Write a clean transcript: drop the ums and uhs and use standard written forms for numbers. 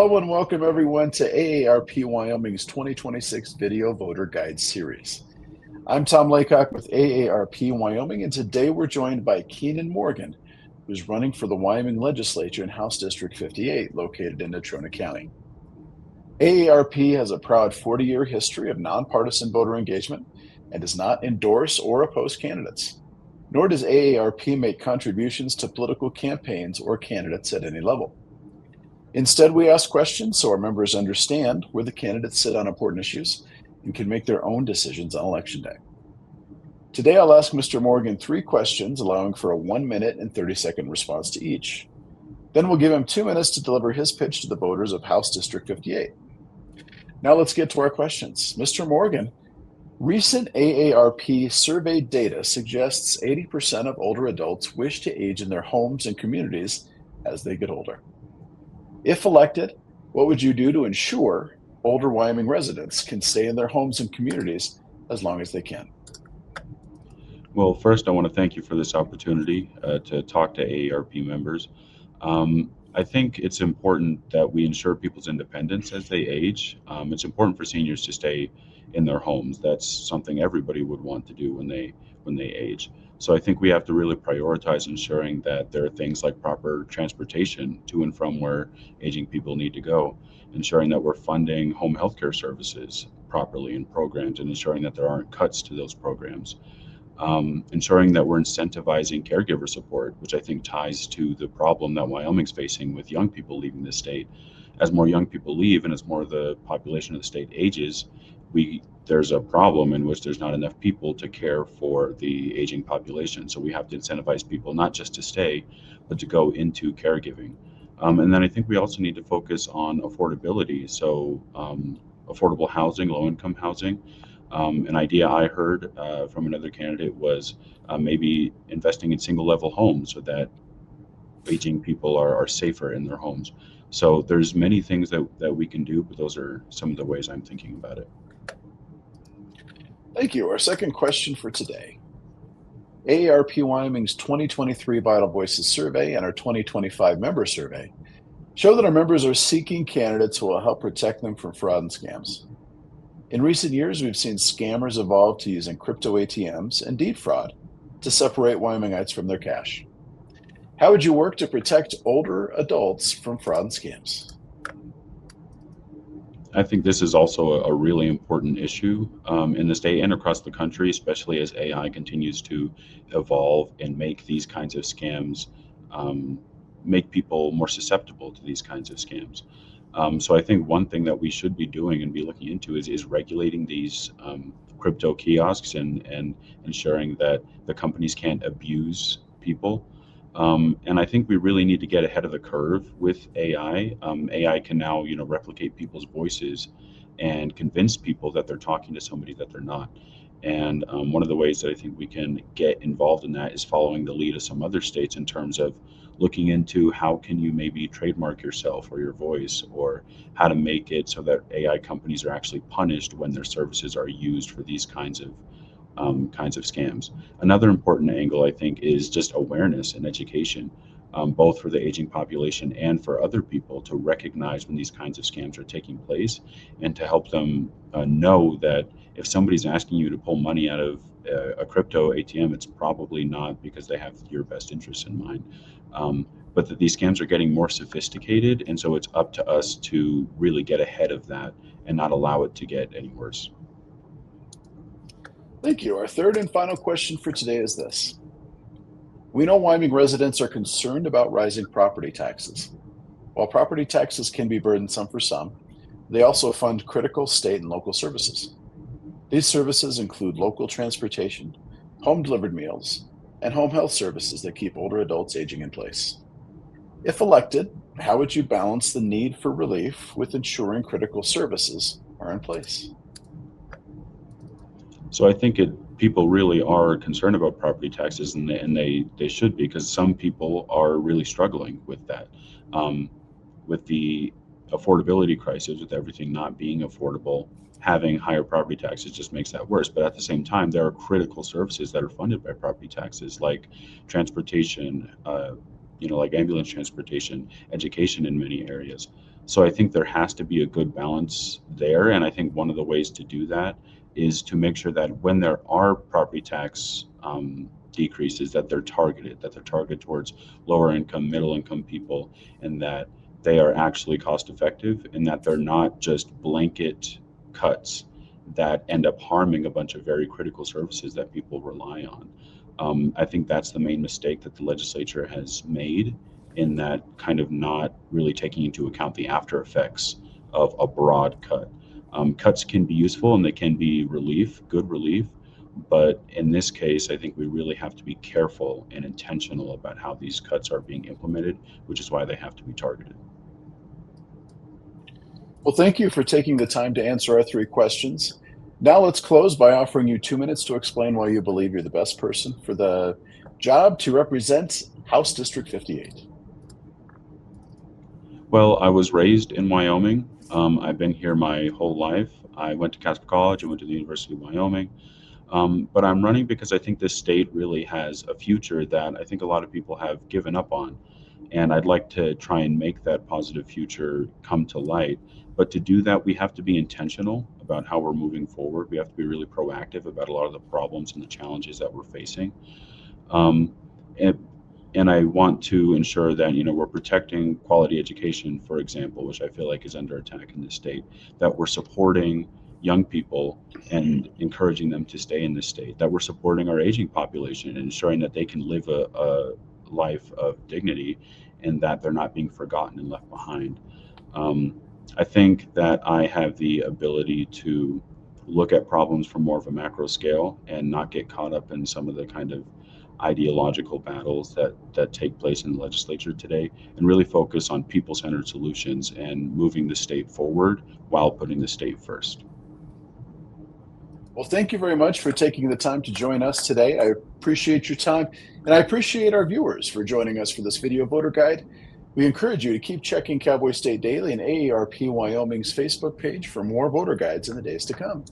Hello and welcome everyone to AARP Wyoming's 2026 Video Voter Guide Series. I'm Tom Laycock with AARP Wyoming, and today we're joined by Keenan Morgan, who's running for the Wyoming Legislature in House District 58, located in Natrona County. AARP has a proud 40-year history of nonpartisan voter engagement and does not endorse or oppose candidates, nor does AARP make contributions to political campaigns or candidates at any level. Instead, we ask questions so our members understand where the candidates sit on important issues and can make their own decisions on Election Day. Today, I'll ask Mr. Morgan 3 questions, allowing for a 1-minute and 30-second response to each. Then we'll give him 2 minutes to deliver his pitch to the voters of House District 58. Now let's get to our questions. Mr. Morgan, recent AARP survey data suggests 80% of older adults wish to age in their homes and communities as they get older. If elected, what would you do to ensure older Wyoming residents can stay in their homes and communities as long as they can? Well, first, I want to thank you for this opportunity to talk to AARP members. I think it's important that we ensure people's independence as they age. It's important for seniors to stay in their homes. That's something everybody would want to do when they age. So I think we have to really prioritize ensuring that there are things like proper transportation to and from where aging people need to go, ensuring that we're funding home health care services properly in programs, and ensuring that there aren't cuts to those programs. Ensuring that we're incentivizing caregiver support, which I think ties to the problem that Wyoming's facing with young people leaving the state. As more young people leave and as more of the population of the state ages, there's a problem in which there's not enough people to care for the aging population. So we have to incentivize people not just to stay, but to go into caregiving. And then I think we also need to focus on affordability. So affordable housing, low-income housing. An idea I heard from another candidate was maybe investing in single-level homes so that aging people are safer in their homes. So there's many things that we can do, but those are some of the ways I'm thinking about it. Thank you. Our second question for today. AARP Wyoming's 2023 Vital Voices survey and our 2025 member survey show that our members are seeking candidates who will help protect them from fraud and scams. In recent years, we've seen scammers evolve to using crypto ATMs and deed fraud to separate Wyomingites from their cash. How would you work to protect older adults from fraud and scams? I think this is also a really important issue in the state and across the country, especially as AI continues to evolve and make these kinds of scams, make people more susceptible to these kinds of scams. So I think one thing that we should be doing and be looking into is regulating these crypto kiosks and ensuring that the companies can't abuse people. And I think we really need to get ahead of the curve with AI. AI can now, replicate people's voices and convince people that they're talking to somebody that they're not. And one of the ways that I think we can get involved in that is following the lead of some other states in terms of looking into how can you maybe trademark yourself or your voice, or how to make it so that AI companies are actually punished when their services are used for these kinds of scams. Another important angle, I think, is just awareness and education, both for the aging population and for other people, to recognize when these kinds of scams are taking place and to help them know that if somebody's asking you to pull money out of a crypto ATM, it's probably not because they have your best interests in mind. But that these scams are getting more sophisticated, and so it's up to us to really get ahead of that and not allow it to get any worse. Thank you. Our third and final question for today is this. We know Wyoming residents are concerned about rising property taxes. While property taxes can be burdensome for some, they also fund critical state and local services. These services include local transportation, home-delivered meals, and home health services that keep older adults aging in place. If elected, how would you balance the need for relief with ensuring critical services are in place? So I think people really are concerned about property taxes, and they should be, because some people are really struggling with that. With the affordability crisis, with everything not being affordable, having higher property taxes just makes that worse. But at the same time, there are critical services that are funded by property taxes, like transportation, like ambulance transportation, education in many areas. So I think there has to be a good balance there. And I think one of the ways to do that is to make sure that when there are property tax decreases, that they're targeted towards lower income, middle income people, and that they are actually cost effective, and that they're not just blanket cuts that end up harming a bunch of very critical services that people rely on. I think that's the main mistake that the legislature has made, in that kind of not really taking into account the after effects of a broad cut. Cuts can be useful and they can be good relief, but in this case, I think we really have to be careful and intentional about how these cuts are being implemented, which is why they have to be targeted. Well, thank you for taking the time to answer our 3 questions. Now let's close by offering you 2 minutes to explain why you believe you're the best person for the job to represent House District 58. Well, I was raised in Wyoming. I've been here my whole life. I went to Casper College. I went to the University of Wyoming. But I'm running because I think this state really has a future that I think a lot of people have given up on. And I'd like to try and make that positive future come to light. But to do that, we have to be intentional about how we're moving forward. We have to be really proactive about a lot of the problems and the challenges that we're facing. Um, and, and I want to ensure that we're protecting quality education, for example, which I feel like is under attack in this state. That we're supporting young people and encouraging them to stay in this state. That we're supporting our aging population and ensuring that they can live a life of dignity, and that they're not being forgotten and left behind. Um, I think that I have the ability to look at problems from more of a macro scale and not get caught up in some of the kind of ideological battles that take place in the legislature today, and really focus on people-centered solutions and moving the state forward while putting the state first. Well, thank you very much for taking the time to join us today. I appreciate your time, and I appreciate our viewers for joining us for this video voter guide. We encourage you to keep checking Cowboy State Daily and AARP Wyoming's Facebook page for more voter guides in the days to come.